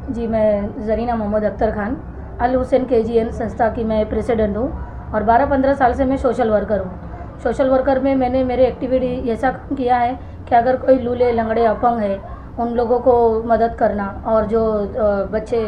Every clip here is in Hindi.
जी, मैं ज़रीना मोहम्मद अख्तर खान अल हुसैन KGN संस्था की मैं प्रेसिडेंट हूँ और 12-15 साल से मैं सोशल वर्कर हूँ। सोशल वर्कर में मैंने मेरे एक्टिविटी ऐसा काम किया है कि अगर कोई लूले लंगड़े अपंग है उन लोगों को मदद करना, और जो बच्चे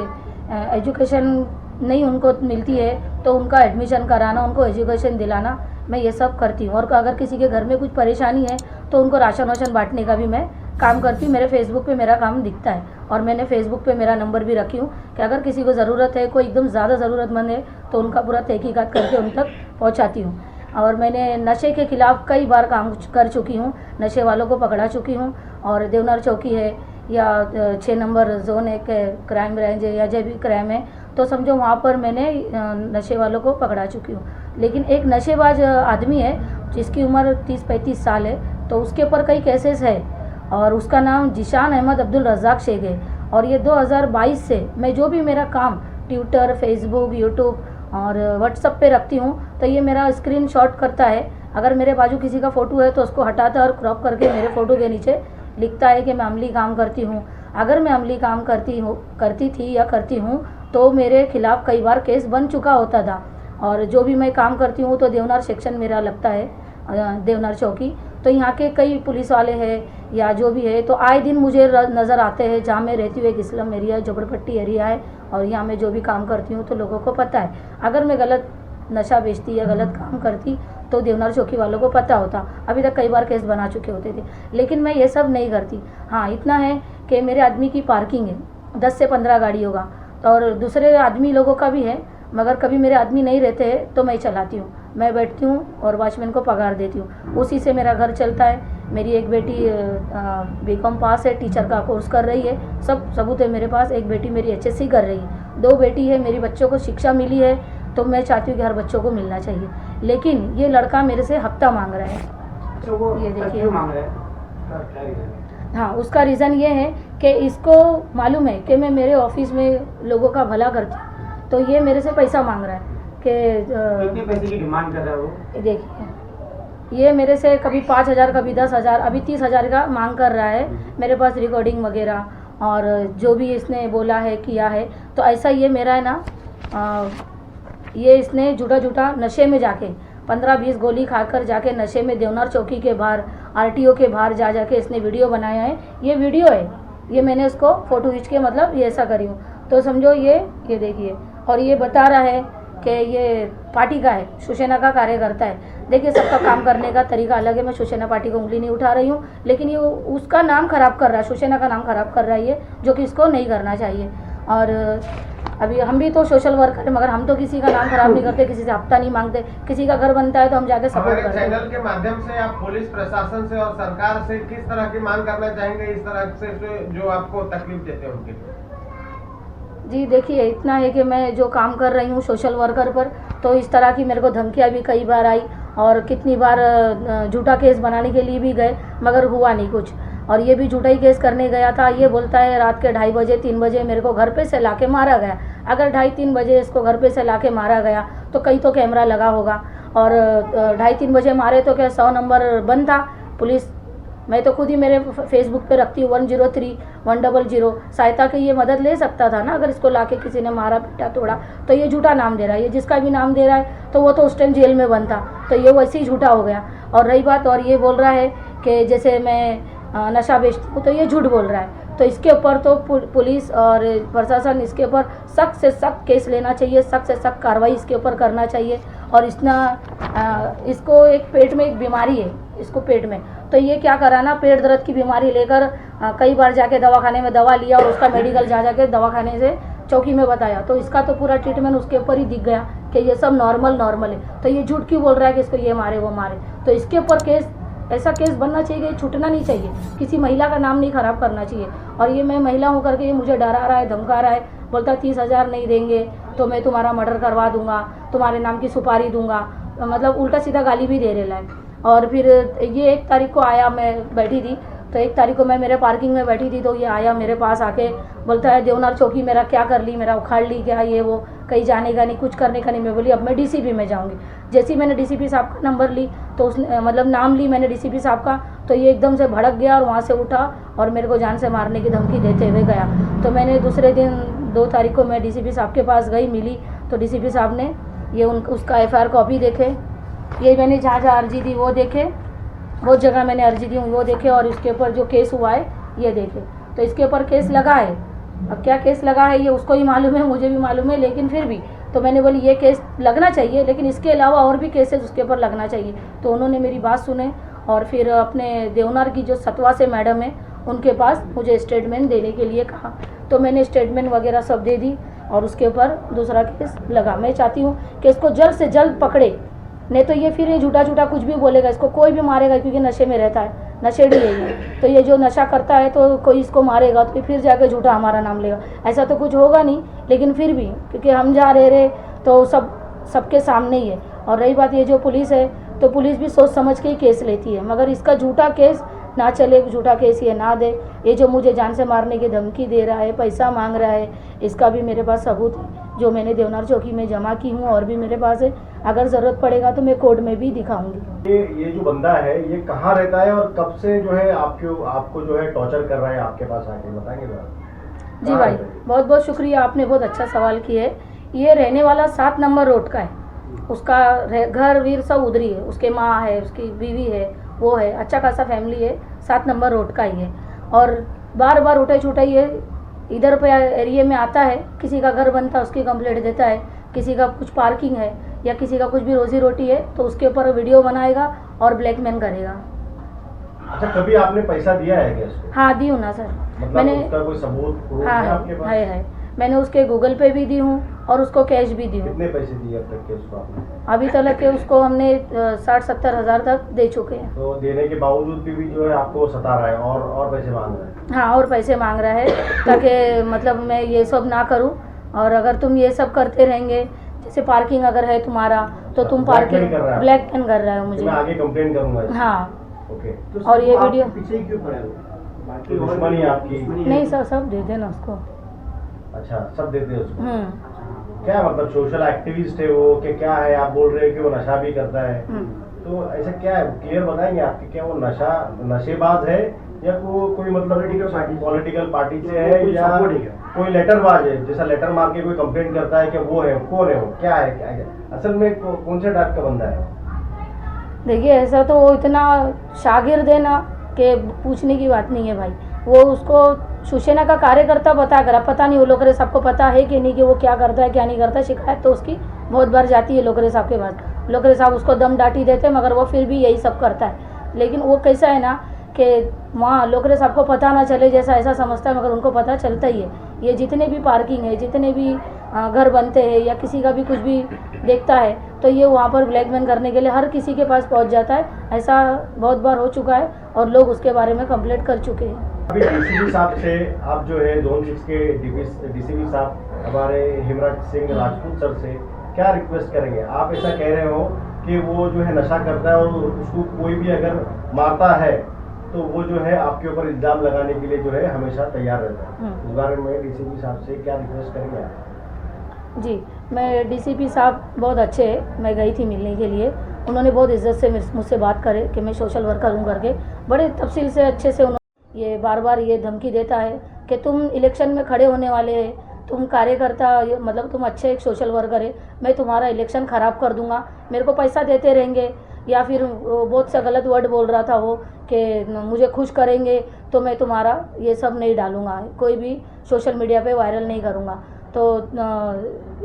एजुकेशन नहीं उनको मिलती है तो उनका एडमिशन कराना, उनको एजुकेशन दिलाना, मैं ये सब करती हूँ। और अगर किसी के घर में कुछ परेशानी है तो उनको राशन वाशन बांटने का भी मैं काम करती हूँ। मेरे फेसबुक पे मेरा काम दिखता है और मैंने फेसबुक पे मेरा नंबर भी रखी हूँ कि अगर किसी को ज़रूरत है, कोई एकदम ज़्यादा ज़रूरतमंद है तो उनका पूरा तहकीकात करके उन तक पहुँचाती हूँ। और मैंने नशे के ख़िलाफ़ कई बार काम कर चुकी हूँ, नशे वालों को पकड़ा चुकी हूँ। और देवनार चौकी है या 6 नंबर जोन 1 क्राइम ब्रांच है या जब भी क्राइम है तो समझो वहाँ पर मैंने नशे वालों को पकड़ा चुकी हूँ। लेकिन एक नशेबाज आदमी है जिसकी उम्र 30-35 साल है, तो उसके ऊपर कई केसेस है और उसका नाम जिशान अहमद अब्दुल रज़ाक शेख है। और ये 2022 से मैं जो भी मेरा काम ट्विटर, फेसबुक, यूट्यूब और व्हाट्सएप पे रखती हूँ तो ये मेरा स्क्रीनशॉट करता है। अगर मेरे बाजू किसी का फ़ोटो है तो उसको हटाता है और क्रॉप करके मेरे फ़ोटो के नीचे लिखता है कि मैं अमली काम करती हूँ। अगर मैं अमली काम करती थी या करती हूँ तो मेरे खिलाफ़ कई बार केस बन चुका होता था। और जो भी मैं काम करती हूँ तो देवनार सेक्शन मेरा लगता है, देवनार चौकी, तो यहाँ के कई पुलिस वाले हैं या जो भी है तो आए दिन मुझे नज़र आते हैं। जहाँ मैं रहती हूँ एक इस्लाम एरिया, झोपड़पट्टी एरिया है और यहाँ मैं जो भी काम करती हूँ तो लोगों को पता है। अगर मैं गलत नशा बेचती या गलत काम करती तो देवनार चौकी वालों को पता होता। अभी तक कई बार केस बना चुके होते थे, लेकिन मैं ये सब नहीं करती। हाँ, इतना है कि मेरे आदमी की पार्किंग है, 10 से 15 गाड़ी होगा और दूसरे आदमी लोगों का भी है, मगर कभी मेरे आदमी नहीं रहते हैं तो मैं चलाती हूँ। मैं बैठती हूँ और वॉचमैन को पगार देती हूँ, उसी से मेरा घर चलता है। मेरी एक बेटी BCom पास है, टीचर का कोर्स कर रही है, सब सबूत है मेरे पास। एक बेटी मेरी HSC कर रही है, 2 बेटी है। मेरी बच्चों को शिक्षा मिली है तो मैं चाहती हूँ कि हर बच्चों को मिलना चाहिए। लेकिन ये लड़का मेरे से हफ्ता मांग रहा है, ये देखिए। हाँ, उसका रीज़न ये है कि इसको मालूम है कि मैं मेरे ऑफिस में लोगों का भला करती हूँ, तो ये मेरे से पैसा मांग रहा है कि कितने पैसे की डिमांड कर रहा है वो? देखिए, ये मेरे से कभी 5,000 कभी 10,000, अभी 30,000 का मांग कर रहा है। मेरे पास रिकॉर्डिंग वगैरह और जो भी इसने बोला है किया है, तो ऐसा ये मेरा है ना, ये इसने झूठा नशे में जाके 15-20 गोली खाकर जाके नशे में देवनार चौकी के बाहर, RTO के बाहर जाके इसने वीडियो बनाया है। ये वीडियो है, ये मैंने उसको फ़ोटो खींच के मतलब ये ऐसा करी हूँ, तो समझो ये देखिए। और ये बता रहा है कि ये पार्टी का है, शिवसेना का कार्यकर्ता है। देखिए, सबका काम करने का तरीका अलग है। मैं शिवसेना पार्टी को उंगली नहीं उठा रही हूँ, लेकिन ये उसका नाम खराब कर रहा है, शिवसेना का नाम खराब कर रहा है ये, जो कि इसको नहीं करना चाहिए। और अभी हम भी तो सोशल वर्कर है, मगर हम तो किसी का नाम खराब नहीं करते, किसी से हफ्ता नहीं मांगते। किसी का घर बनता है तो हम जाके सपोर्ट करते हैं। चैनल के माध्यम से आप पुलिस प्रशासन से और सरकार से किस तरह की मांग करना चाहेंगे, इस तरह से जो आपको तकलीफ देते हैं उनके लिए? जी देखिए, इतना है कि मैं जो काम कर रही हूँ सोशल वर्कर पर, तो इस तरह की मेरे को धमकियाँ भी कई बार आई और कितनी बार झूठा केस बनाने के लिए भी गए, मगर हुआ नहीं कुछ। और ये भी झूठा ही केस करने गया था। ये बोलता है रात के 2:30 बजे 3 बजे मेरे को घर पे से लाके मारा गया। अगर 2:30-3 बजे इसको घर पे से लाके मारा गया तो कहीं तो कैमरा लगा होगा। और 2:30-3 बजे मारे तो क्या 100 नंबर बंद था पुलिस? मैं तो खुद ही मेरे फेसबुक पे रखती हूँ 103-100 सहायता की ये मदद ले सकता था ना। अगर इसको लाके किसी ने मारा पीटा तोड़ा तो ये झूठा नाम दे रहा है। ये जिसका भी नाम दे रहा है तो वो तो उस टाइम जेल में बंद था, तो ये वैसे ही झूठा हो गया। और रही बात, और ये बोल रहा है कि जैसे मैं नशा बेचती हूँ, तो ये झूठ बोल रहा है। तो इसके ऊपर तो पुलिस और प्रशासन इसके ऊपर सख्त से सख्त केस लेना चाहिए, सख्त से सख्त कार्रवाई इसके ऊपर करना चाहिए। और इसको एक पेट में एक बीमारी है, इसको पेट में, तो ये क्या करा ना, पेट दर्द की बीमारी लेकर कई बार जाके दवाखाने में दवा लिया और उसका मेडिकल जाके दवाखाने से चौकी में बताया, तो इसका तो पूरा ट्रीटमेंट उसके ऊपर ही दिख गया कि ये सब नॉर्मल है। तो ये झूठ क्यों बोल रहा है कि इसको ये मारे वो मारे? तो इसके ऊपर ऐसा केस बनना चाहिए कि छूटना नहीं चाहिए, किसी महिला का नाम नहीं खराब करना चाहिए। और ये मैं महिला हूँ करके ये मुझे डरा रहा है, धमका रहा है, बोलता 30,000 नहीं देंगे तो मैं तुम्हारा मर्डर करवा दूंगा, तुम्हारे नाम की सुपारी दूंगा, मतलब उल्टा सीधा गाली भी दे रहा है। और फिर ये 1 तारीख को आया, मैं बैठी थी तो 1 तारीख को मैं मेरे पार्किंग में बैठी थी, तो ये आया मेरे पास आके बोलता है देवनार चौकी मेरा क्या कर ली, मेरा उखाड़ ली क्या, ये वो, कहीं जाने का नहीं, कुछ करने का नहीं। मैं बोली अब मैं डीसीपी में जाऊंगी। जैसे ही मैंने डीसीपी साहब का नंबर ली तो उसने मतलब नाम ली मैंने डीसीपी साहब का, तो ये एकदम से भड़क गया और वहाँ से उठा और मेरे को जान से मारने की धमकी देते हुए गया। तो मैंने दूसरे दिन 2 तारीख को मैं डीसीपी साहब के पास गई, मिली, तो डीसीपी साहब ने ये उसका एफआईआर कॉपी देखे, ये मैंने जहाँ जहाँ अर्जी दी वो देखे, बहुत जगह मैंने अर्जी दी वो देखे, और इसके ऊपर जो केस हुआ है ये देखे। तो इसके ऊपर केस लगा है, अब क्या केस लगा है ये उसको ही मालूम है, मुझे भी मालूम है, लेकिन फिर भी तो मैंने बोली ये केस लगना चाहिए, लेकिन इसके अलावा और भी केसेस उसके ऊपर लगना चाहिए। तो उन्होंने मेरी बात सुने और फिर अपने देवनार की जो सतवा से मैडम है उनके पास मुझे स्टेटमेंट देने के लिए कहा, तो मैंने स्टेटमेंट वगैरह सब दे दी और उसके ऊपर दूसरा केस लगा। मैं चाहती हूँ कि इसको जल्द से जल्द पकड़े, नहीं तो ये फिर ये झूठा झूठा कुछ भी बोलेगा, इसको कोई भी मारेगा क्योंकि नशे में रहता है, नशेड़ी है ये। तो ये जो नशा करता है तो कोई इसको मारेगा तो फिर जाके झूठा हमारा नाम लेगा, ऐसा तो कुछ होगा नहीं, लेकिन फिर भी क्योंकि हम जा रहे तो सबके सामने ही है। और रही बात ये जो पुलिस है तो पुलिस भी सोच समझ के ही केस लेती है, मगर इसका झूठा केस ना चले, झूठा केस ये ना दे। ये जो मुझे जान से मारने की धमकी दे रहा है, पैसा मांग रहा है, इसका भी मेरे पास सबूत है जो मैंने देवनार चौकी में जमा की हूँ, और भी मेरे पास है, अगर ज़रूरत पड़ेगा तो मैं कोर्ट में भी दिखाऊंगी। ये जो बंदा है ये कहाँ रहता है और कब से जो है आपको जो है टॉर्चर कर रहा है आपके पास आके, बताएंगे जरा? जी भाई, बहुत बहुत शुक्रिया, आपने बहुत अच्छा सवाल किया है। ये रहने वाला 7 नंबर रोड का है, उसका घर वीर सब उधरी है, उसके माँ है, उसकी बीवी है, वो है, अच्छा खासा फैमिली है, 7 नंबर रोड का ही है। और बार बार उठाई छुटाई है, इधर पे एरिया में आता है, किसी का घर बनता है उसकी कंप्लेंट देता है, किसी का कुछ पार्किंग है या किसी का कुछ भी रोजी रोटी है तो उसके ऊपर वीडियो बनाएगा और ब्लैकमेल करेगा। अच्छा, कभी आपने पैसा दिया है क्या इसको? हाँ दी हूँ ना सर, मतलब मैंने उसका कोई सबूत प्रूफ हाँ है आपके पास? है मैंने उसके गूगल पे भी दी हूँ और उसको कैश भी दी हूँ। कितने पैसे दिए अब तक के उसको आपने? अभी तक के उसको हमने 60-70 हज़ार तक दे चुके हैं। तो देने के बावजूद भी जो है आपको सता रहा है और पैसे मांग रहा है? हाँ, और पैसे मांग रहा है ताकि मतलब मैं ये सब ना करूं, और अगर तुम ये सब करते रहेंगे, जैसे पार्किंग अगर है तुम्हारा तो तुम पार्किंग ब्लैकमेल कर रहा है मुझे। मैं आगे कंप्लेंट करूंगा। हाँ ओके। तो और ये वीडियो पीछे क्यों पड़े हो? बाकी और दुश्मनी आपकी? नहीं सर, सब दे देना उसको। अच्छा, सब देते हैं उसको? क्या मतलब सोशल एक्टिविस्ट है वो कि क्या है? आप बोल रहे हैं कि वो नशा भी करता है, तो ऐसा क्या है, क्लियर बताएंगे आपकी, क्या वो नशेबाज है या कोई मतलब पॉलिटिकल पार्टी से है या कोई लेटरबाज है, जैसा लेटर मार के कोई कंप्लेंट करता है कि वो है, कौन है वो, क्या है असल में कौन से टाइप का बंदा है? देखिए ऐसा तो वो इतना शागिर्द है ना कि पूछने की बात नहीं है भाई। वो उसको शिवसेना का कार्यकर्ता बता कर, पता नहीं वो लोकरे साहब को पता है कि नहीं कि वो क्या करता है क्या नहीं करता। शिकायत तो उसकी बहुत बार जाती है लोकरे साहब के पास, लोकरे साहब उसको दम डांटी देते हैं, मगर वो फिर भी यही सब करता है। लेकिन वो कैसा है ना कि वहाँ लोकरे साहब को पता ना चले जैसा ऐसा समझता है, मगर उनको पता चलता ही है। ये जितने भी पार्किंग है, जितने भी घर बनते हैं या किसी का भी कुछ भी देखता है तो ये वहाँ पर ब्लैकमेल करने के लिए हर किसी के पास पहुँच जाता है। ऐसा बहुत बार हो चुका है और लोग उसके बारे में कंप्लेंट कर चुके हैं। अभी डीसीपी साहब से आप जो है जोन 6 के डीसीपी साहब हमारे हिमराज सिंह राजपूत सर से क्या रिक्वेस्ट करेंगे? आप ऐसा कह रहे हो कि वो जो है नशा करता है और उसको कोई भी अगर मारता है तो वो जो है आपके ऊपर इल्जाम लगाने के लिए जो है हमेशा तैयार रहता है। इस बारे में डीसीपी साहब से क्या रिक्वेस्ट करेंगे आप? जी, मैं डीसीपी साहब बहुत अच्छे हैं, मैं गई थी मिलने के लिए, उन्होंने बहुत इज्जत से मुझसे बात करे कि मैं सोशल वर्कर हूँ करके, बड़े तफसील से अच्छे से उन्होंने ये बार बार ये धमकी देता है कि तुम इलेक्शन में खड़े होने वाले हैं, तुम कार्यकर्ता मतलब तुम अच्छे एक सोशल वर्कर है, मैं तुम्हारा इलेक्शन ख़राब कर दूंगा, मेरे को पैसा देते रहेंगे। या फिर बहुत सा गलत वर्ड बोल रहा था वो कि मुझे खुश करेंगे तो मैं तुम्हारा ये सब नहीं डालूंगा, कोई भी सोशल मीडिया पे वायरल नहीं करूंगा। तो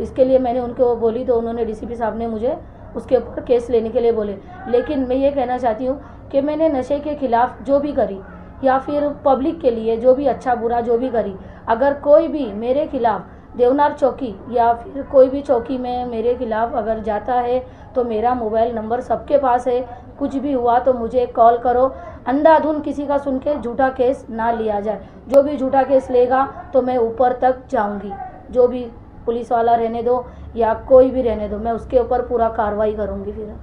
इसके लिए मैंने उनको बोली तो उन्होंने डीसीपी साहब ने मुझे उसके ऊपर केस लेने के लिए बोले। लेकिन मैं ये कहना चाहती हूँ कि मैंने नशे के खिलाफ़ जो भी करी या फिर पब्लिक के लिए जो भी अच्छा बुरा जो भी करी, अगर कोई भी मेरे खिलाफ़ देवनार चौकी या फिर कोई भी चौकी में मेरे खिलाफ़ अगर जाता है तो मेरा मोबाइल नंबर सबके पास है, कुछ भी हुआ तो मुझे कॉल करो। अंधाधुन किसी का सुन के झूठा केस ना लिया जाए, जो भी झूठा केस लेगा तो मैं ऊपर तक जाऊंगी, जो भी पुलिस वाला रहने दो या कोई भी रहने दो, मैं उसके ऊपर पूरा कार्रवाई करूंगी फिर।